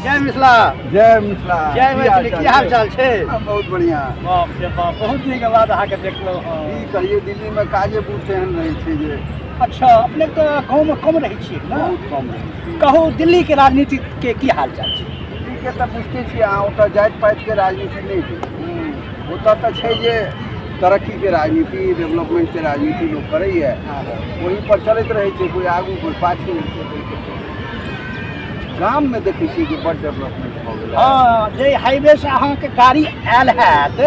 जय मिथिला। जय मिथिला। जय मैथिली। की हाल चाल छे? बहुत बढ़िया। बाप रे बाप, बहुत दिन के बाद अहाँ के देखलहुँ हँ। की करिए, दिल्ली में काजे बूझ एहन रहै छै जे अच्छा, अपने तो गाँव में कम रहै छियै ना? बहुत कम रहै छै। कहू दिल्ली के राजनीति के की हाल चाल छै? दिल्ली के तऽ बुझते छियै अहाँ, ओतऽ जाति पाति के राजनीति नहीं छै। ओतऽ तऽ छै जे तरक्की के राजनीति, डेवलपमेंट के राजनीति लोग करैए, वही पर चलैत रहै छै, कोई आगू कोई पाछू। गाम में देखै छियै जे बड़ डेवलपमेंट भऽ गेलै। हाँ, जे हाईवे से अहाँ के गाड़ी आयल हैत,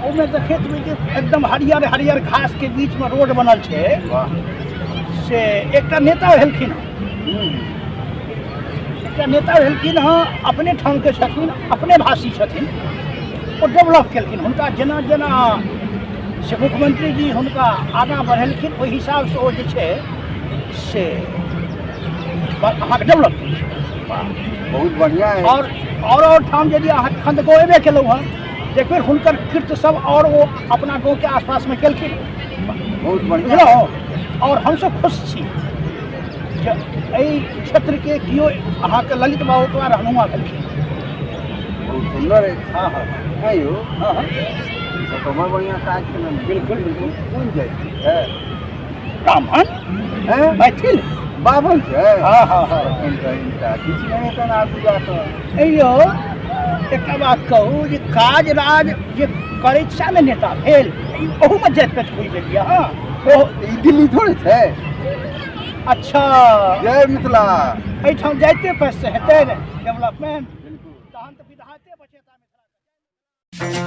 ओहिमे देखैत हेबै जे एकदम हरियर हरियर घास के बीच में रोड बनल छै। वाह। से एकटा नेता भेलखिन हँ, एकटा नेता भेलखिन हँ, अपने ठाम के छथिन, अपने भाषी छथिन। ओ डेवलप केलखिन, हुनका जेना जेना से मुख्यमंत्री जी हुनका आगाँ बढ़ेलखिन, ओहि हिसाब से ओ जे छै से अहाँके डेवलप केलखिन। बहुत बढ़िया है। और ठाम यदि अहाँ खंड गाँव अयबे केलहुँ हँ, एक बेर हुनकर कृत्य सब और वो अपना गाँव के आसपास में केलखिन। बहुत बढ़िया। बुझलहुँ, और हमसब खुश छी जे एहि क्षेत्र के किओ अहाँके ललित बाबू द्वारा रहनुमा भेलखिन। बहुत सुंदर है। हाँ हाँ है यो। हाँ हाँ, सब तो बड़ बढ़िया काज केलन। बिल्कुल बिल्कुल। कौन जाति है? ब्राह्मण हैं? मैथिल। बाभन छै? हाँ हाँ हाँ। इनका किछु नहीं हेतन आगू जाकऽ। अइयो एकटा बात कहू जे काज राज जे करै सएह में नेता भेल, ओहूमे जाति पाति खोजि लेलियै। हाँ, ओ ई दिल्ली थोड़े छै। अच्छा, जय मिथिला। एहिठाम जाइते पाति से हेतै डेवलपमेंट। तहन तऽ विधाते बचेता मिथिला।